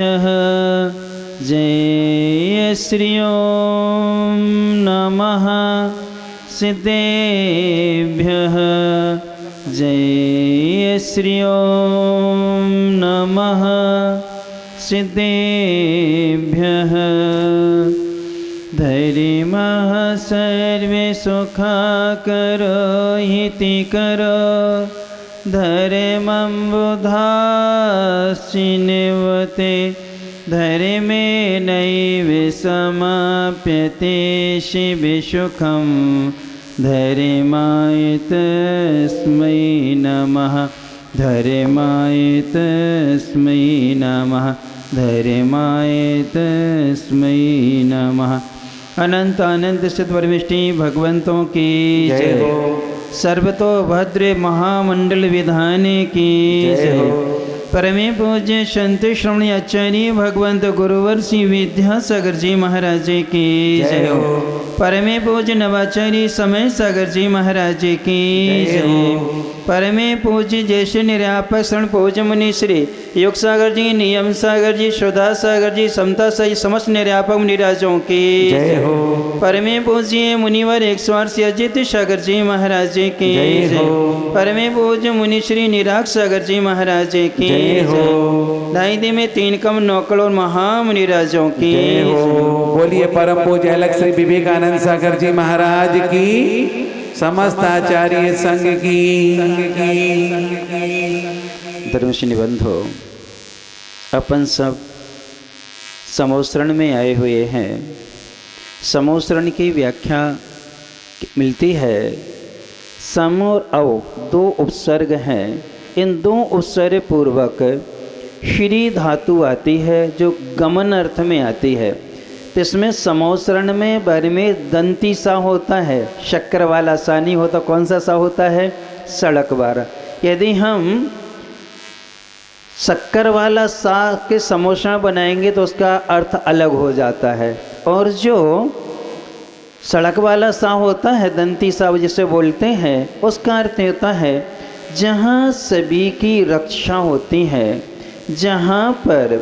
जय श्री ओम नमः सिद्धेभ्यः जय श्री ओम नमः सिद्धेभ्यः धैर्यमः सर्वे सुखाकरो हितिकरो धर्मं बुधाश्चिन्वते धर्मेणैव समाप्यते शिवसुखं धर्माय तस्मै नमः धर्माय तस्मै नमः धर्माय तस्मै नमः। अनंत अनंत सद्वरविष्टि भगवंतों की जय हो। सर्वतो भद्र महामंडल विधाने की जय हो। परमे पूज्य संत श्रवण आचार्य भगवंत गुरुवर श्री विद्यासागर जी महाराज की जय हो। परमे पूज्य नवाचार्य समय सागर जी महाराज की जय हो। परमे पूज्य जैसे निरापक शरण पूज्य मुनि श्री योग सागर जी, नियम सागर जी, श्रद्धा सागर जी, समता सही समस्त निरापक मुनिराजों की जय हो। परमे पूज्य मुनिवर 108 अजित सागर जी महाराज की जय हो। परमे पूज्य मुनि श्री निराग सागर जी महाराज की जय हो। ढाई दिन में 3 कम 9 करोड़ महामुनिराजों की जय हो। बोलिए परम पूज्य अलग श्री विवेकानंद सागर जी महाराज की, समस्त आचार्य संघ की। धर्मश्री बंधो, अपन सब समोसरण में आए हुए हैं। समोसरण की व्याख्या मिलती है, सम और अव 2 उपसर्ग हैं। इन 2 उपसर्ग पूर्वक श्री धातु आती है जो गमन अर्थ में आती है। तो इसमें समोसरण में बर में दंती सा होता है, शक्कर वाला सा नहीं होता। कौन सा सा होता है? सड़क वाला। यदि हम शक्कर वाला सा के समोसा बनाएंगे तो उसका अर्थ अलग हो जाता है। और जो सड़क वाला सा होता है, दंती सा जिसे बोलते हैं, उसका अर्थ होता है जहाँ सभी की रक्षा होती है, जहाँ पर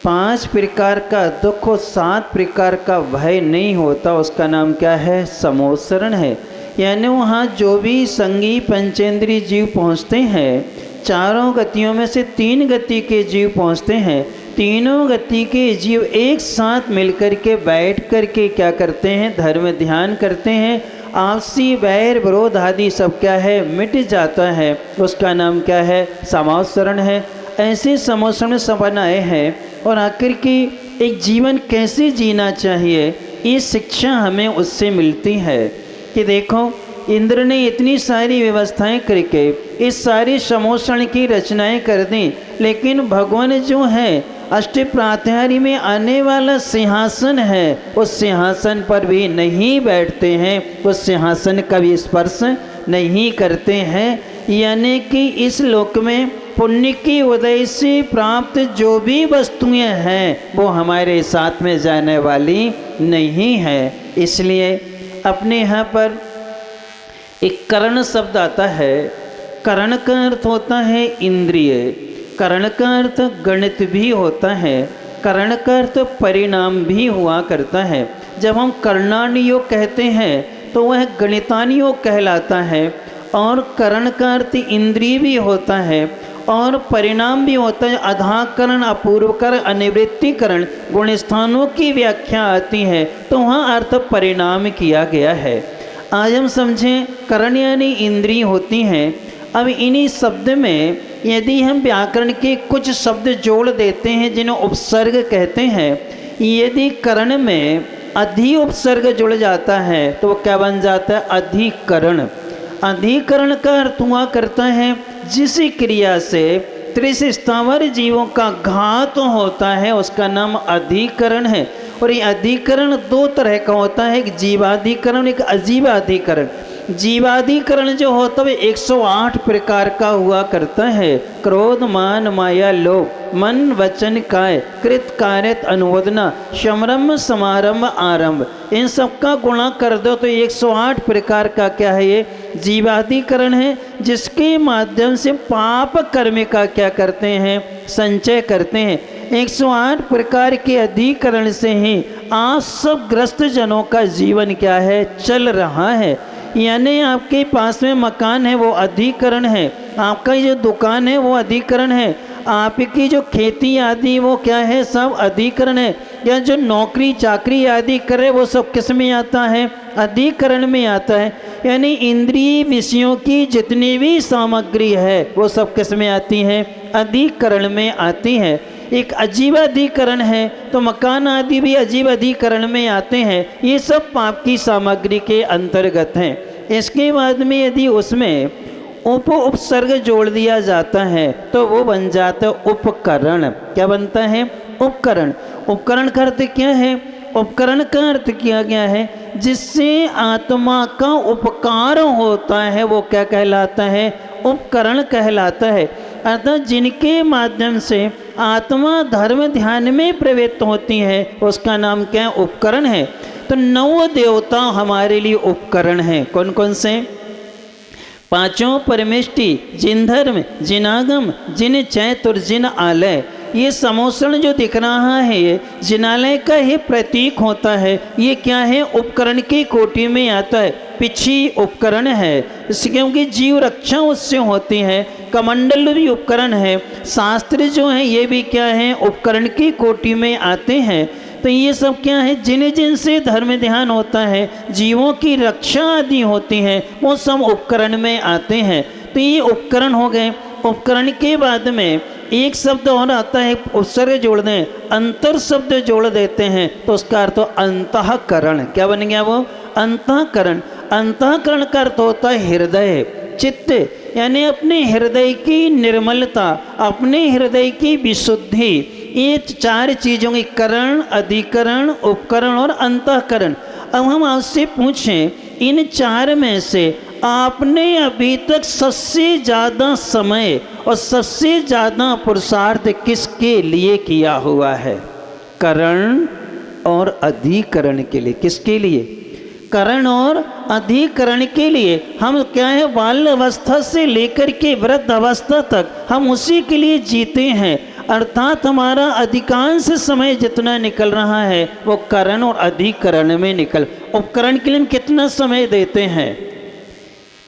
5 प्रकार का दुख और 7 प्रकार का भय नहीं होता, उसका नाम क्या है? समोसरण है। यानी वहाँ जो भी संगी पंचेंद्रीय जीव पहुँचते हैं, 4 गतियों में से 3 गति के जीव पहुँचते हैं। तीनों गति के जीव एक साथ मिलकर के बैठ कर के क्या करते हैं? धर्म ध्यान करते हैं। आपसी वैर विरोध आदि सब क्या है? मिट जाता है। उसका नाम क्या है? समोसरण है। ऐसे समोसरण सब बनाए हैं। और आखिर की एक जीवन कैसे जीना चाहिए, ये शिक्षा हमें उससे मिलती है कि देखो, इंद्र ने इतनी सारी व्यवस्थाएं करके इस सारी समोसरण की रचनाएं कर दी, लेकिन भगवान जो है अष्ट प्रातिहारी में आने वाला सिंहासन है, उस सिंहासन पर भी नहीं बैठते हैं, उस सिंहासन का भी स्पर्श नहीं करते हैं। यानी कि इस लोक में पुण्य की उदय से प्राप्त जो भी वस्तुएं हैं वो हमारे साथ में जाने वाली नहीं है। इसलिए अपने यहाँ पर एक करण शब्द आता है। करण का अर्थ होता है इंद्रिय, करण का अर्थ गणित भी होता है, करण का अर्थ परिणाम भी हुआ करता है। जब हम कर्णानुयोग कहते हैं तो वह गणितानुयोग कहलाता है। और करण का अर्थ इंद्रिय भी होता है और परिणाम भी होता है। अधाकरण, अपूर्वकरण, अनिवृत्तिकरण गुण स्थानों की व्याख्या आती है, तो वहाँ अर्थ परिणाम किया गया है। आज हम समझें करण यानी इंद्रिय होती हैं। अब इन्हीं शब्द में यदि हम व्याकरण के कुछ शब्द जोड़ देते हैं जिन्हें उपसर्ग कहते हैं, यदि करण में अधि उपसर्ग जुड़ जाता है तो वो क्या बन जाता है? अधिकरण। अधिकरण का अर्थ हुआ करता है जिस क्रिया से 30 स्थावर जीवों का घात होता है, उसका नाम अधिकरण है। और ये अधिकरण 2 तरह का होता है, एक जीवाधिकरण, एक अजीवाधिकरण। जीवाधिकरण जो होता है 108 प्रकार का हुआ करता है। क्रोध, मान, माया, लोभ, मन, वचन, काय, कृत, कार्यत, अनुवदना, समरंभ, समारंभ, आरंभ, इन सब का गुणा कर दो तो 108 प्रकार का क्या है? ये जीवाधिकरण है, जिसके माध्यम से पाप कर्म का क्या करते हैं? संचय करते हैं। 108 प्रकार के अधिकरण से ही आप सब ग्रस्त जनों का जीवन क्या है, चल रहा है। यानी आपके पास में मकान है वो अधिकरण है, आपका जो दुकान है वो अधिकरण है, आपकी जो खेती आदि वो क्या है, सब अधिकरण है। या जो नौकरी चाकरी आदि करे वो सब किस में आता है, अधिकरण में आता है। यानी इंद्रिय विषयों की जितनी भी सामग्री है वो सब किस में आती है, अधिकरण में आती है। एक अजीब अधिकरण है तो मकान आदि भी अजीब अधिकरण में आते हैं। ये सब पाप की सामग्री के अंतर्गत हैं। इसके बाद में यदि उसमें उपसर्ग जोड़ दिया जाता है तो वो बन जाता है उपकरण। क्या बनता है, उपकरण। उपकरण का अर्थ क्या है, उपकरण का अर्थ किया गया है जिससे आत्मा का उपकार होता है वो क्या कहलाता है, उपकरण कहलाता है। अर्थात जिनके माध्यम से आत्मा धर्म ध्यान में प्रवृत्त होती है उसका नाम क्या है, उपकरण है। तो 9 देवता हमारे लिए उपकरण हैं। कौन कौन से, पांचों परमेष्टि, जिन धर्म, जिन आगम, जिन चैतुर, जिन आलय। ये समोषण जो दिख रहा है ये जिनालय का ही प्रतीक होता है। ये क्या है, उपकरण की कोटि में आता है। पिछी उपकरण है क्योंकि जीव रक्षा उससे होती है। कमंडल भी उपकरण है। शास्त्र जो है ये भी क्या है, उपकरण की कोटि में आते हैं। तो ये सब क्या है, जिन जिन से धर्म ध्यान होता है, जीवों की रक्षा आदि होती है, वो सब उपकरण में आते हैं। तो ये उपकरण हो गए। उपकरण के बाद में एक शब्द और आता है, उपसर्ग जोड़ दें, अंतर शब्द जोड़ देते हैं तो उसका अर्थ अंतःकरण। क्या बन गया वो, अंतःकरण। अंतःकरण का अर्थ होता है हृदय, चित्त, यानी अपने हृदय की निर्मलता, अपने हृदय की विशुद्धि। ये 4 चीज़ों की, करण, अधिकरण, उपकरण और अंतःकरण। अब हम आपसे पूछें इन 4 में से आपने अभी तक सबसे ज़्यादा समय और सबसे ज़्यादा पुरुषार्थ किसके लिए किया हुआ है, करण और अधिकरण के लिए। किसके लिए, करण और अधिकरण के लिए। हम क्या है, बाल अवस्था से लेकर के वृद्ध अवस्था तक हम उसी के लिए जीते हैं। अर्थात हमारा अधिकांश समय जितना निकल रहा है वो करण और अधिकरण में निकल। उपकरण के लिए हम कितना समय देते हैं,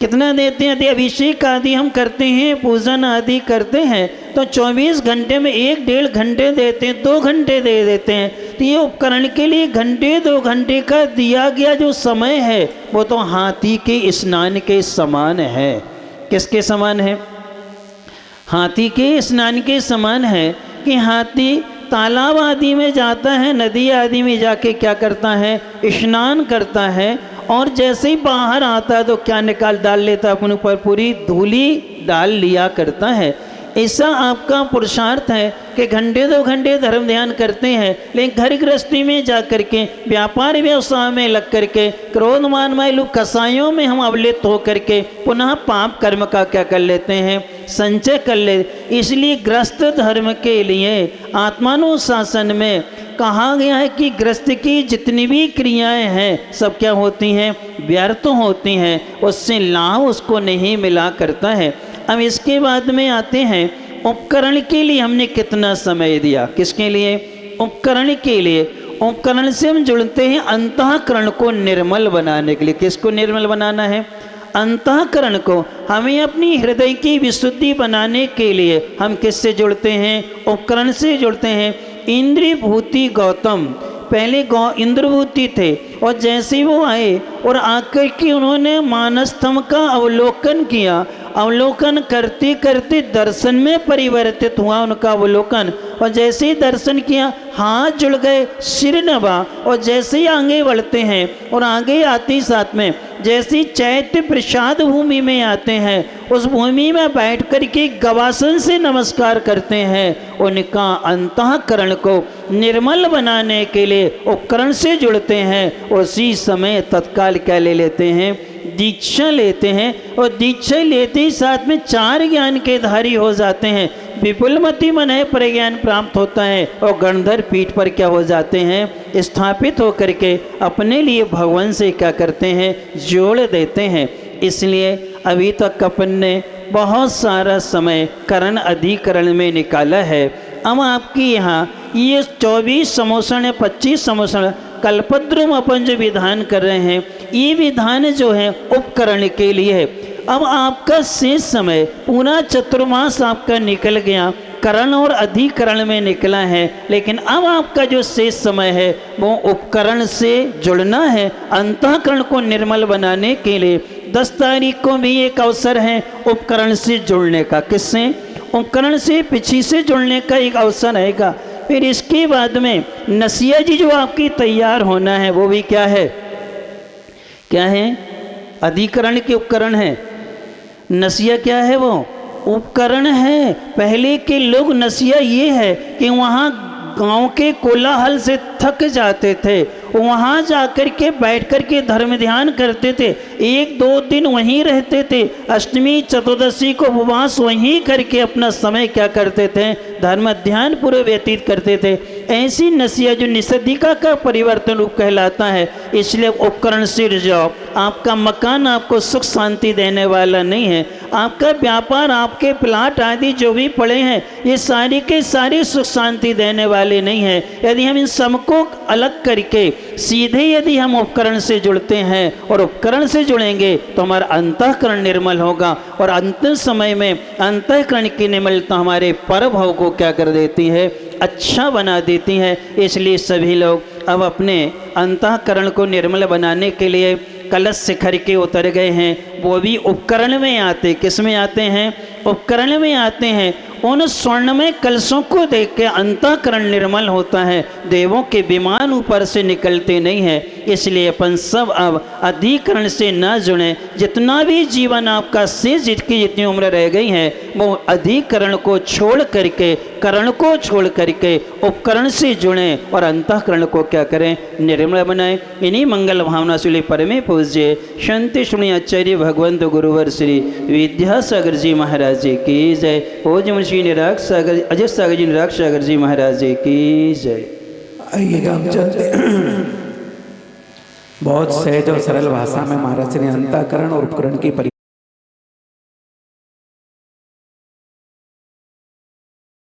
कितना देते हैं, अभिषेक आदि हम करते हैं, पूजन आदि करते हैं तो 24 घंटे में 1-1.5 घंटे देते हैं, 2 घंटे दे देते हैं। तो ये उपकरण के लिए घंटे 2 घंटे का दिया गया जो समय है वो तो हाथी के स्नान के समान है। किसके समान है, हाथी के स्नान के समान है कि हाथी तालाब आदि में जाता है, नदी आदि में जाके क्या करता है, स्नान करता है, और जैसे ही बाहर आता है तो क्या निकाल डाल लेता है, अपने ऊपर पूरी धूली डाल लिया करता है। ऐसा आपका पुरुषार्थ है कि घंटे 2 घंटे धर्म ध्यान करते हैं, लेकिन घर गृहस्थी में जा कर के, व्यापार व्यवसाय में लग कर के, क्रोध मान मायलू कसायों में हम अवलित हो करके पुनः पाप कर्म का क्या कर लेते हैं, संचय कर ले। इसलिए ग्रस्त धर्म के लिए आत्मानुशासन में कहा गया है कि ग्रस्त की जितनी भी क्रियाएं हैं सब क्या होती हैं, व्यर्थ होती हैं, उससे लाभ उसको नहीं मिला करता है। अब इसके बाद में आते हैं उपकरण के लिए हमने कितना समय दिया, किसके लिए, उपकरण के लिए। उपकरण से हम जुड़ते हैं अंतःकरण को निर्मल बनाने के लिए। किसको निर्मल बनाना है, अंतःकरण को। हमें अपनी हृदय की विशुद्धि बनाने के लिए हम किससे जुड़ते हैं, उपकरण से जुड़ते हैं। इंद्रियभूति गौतम पहले इंद्रभूति थे, और जैसे वो आए और आकर के उन्होंने मानस्तम का अवलोकन किया, अवलोकन करते करते दर्शन में परिवर्तित हुआ उनका अवलोकन, और जैसे ही दर्शन किया हाथ जुड़ गए, सिर नवा, और जैसे ही आगे बढ़ते हैं और आगे आते साथ में जैसे चैत्य प्रसाद भूमि में आते हैं, उस भूमि में बैठ कर के गवासन से नमस्कार करते हैं। उनका अंतःकरण को निर्मल बनाने के लिए उपकरण से जुड़ते हैं, उसी समय तत्काल क्या ले लेते हैं, दीक्षा लेते हैं, और दीक्षा लेते ही साथ में 4 ज्ञान के धारी हो जाते हैं। विपुलमति मन है प्रज्ञान प्राप्त होता है, और गणधर पीठ पर क्या हो जाते हैं, स्थापित होकर के अपने लिए भगवान से क्या करते हैं, जोड़ देते हैं। इसलिए अभी तक अपन ने बहुत सारा समय करण अधिकरण में निकाला है। अब आपकी यहाँ ये 24 समोषण है, 25 समोषण कल्पद्रुम अपन जो विधान कर रहे हैं, ये विधान जो है उपकरण के लिए है। अब आपका शेष समय पूरा चतुर्मास आपका निकल गया, करण और अधिकरण में निकला है, लेकिन अब आपका जो शेष समय है वो उपकरण से जुड़ना है, अंतःकरण को निर्मल बनाने के लिए। 10 तारीख को भी एक अवसर है उपकरण से जुड़ने का। किससे? उपकरण से, पिछी से जुड़ने का एक अवसर रहेगा। फिर इसके बाद में नसिया जी जो आपकी तैयार होना है वो भी क्या है? क्या है? अधिकरण के उपकरण है। नसिया क्या है? वो उपकरण है। पहले के लोग नसिया ये है कि वहाँ गांव के कोलाहल से थक जाते थे, वहाँ जाकर के बैठ कर के धर्म ध्यान करते थे, 1-2 दिन वहीं रहते थे, अष्टमी चतुर्दशी को उपवास वहीं करके अपना समय क्या करते थे? धर्म ध्यान पूरे व्यतीत करते थे। ऐसी नसिया जो निषदिका का परिवर्तन रूप कहलाता है, इसलिए उपकरण से जाओ। आपका मकान आपको सुख शांति देने वाला नहीं है, आपका व्यापार, आपके प्लाट आदि जो भी पड़े हैं, ये सारे के सारे सुख शांति देने वाले नहीं हैं। यदि हम इन सबको अलग करके सीधे यदि हम उपकरण से जुड़ते हैं और उपकरण से जुड़ेंगे तो हमारा अंतःकरण निर्मल होगा, और अंतिम समय में अंतःकरण की निर्मलता हमारे परभव को क्या कर देती है? अच्छा बना देती है। इसलिए सभी लोग अब अपने अंतःकरण को निर्मल बनाने के लिए कलश शिखर के उतर गए हैं। वो भी उपकरण में आते, किस में आते हैं? उपकरण में आते हैं। उन स्वर्णमय कलशों को देख के अंतःकरण निर्मल होता है, देवों के विमान ऊपर से निकलते नहीं हैं। इसलिए अपन सब अब अधिकरण से न जुड़ें। जितना भी जीवन आपका शेष जितनी उम्र रह गई है वो अधिकरण को छोड़ करके, करण को छोड़ करके उपकरण से जुड़ें और अंतःकरण को क्या करें? निर्मल बनाएं। इन्हीं मंगल भावना से परमे पूज्य शांति शुणी आचार्य भगवंत गुरुवर श्री विद्यासागर जी महाराज जी की जय। पूज्य मुंशी निराग सागर अजय सागर जी, निराग सागर जी महाराज जी की जय। आइएगा हम चलते बहुत सहज और सरल भाषा में महाराज ने अंतःकरण और उपकरण की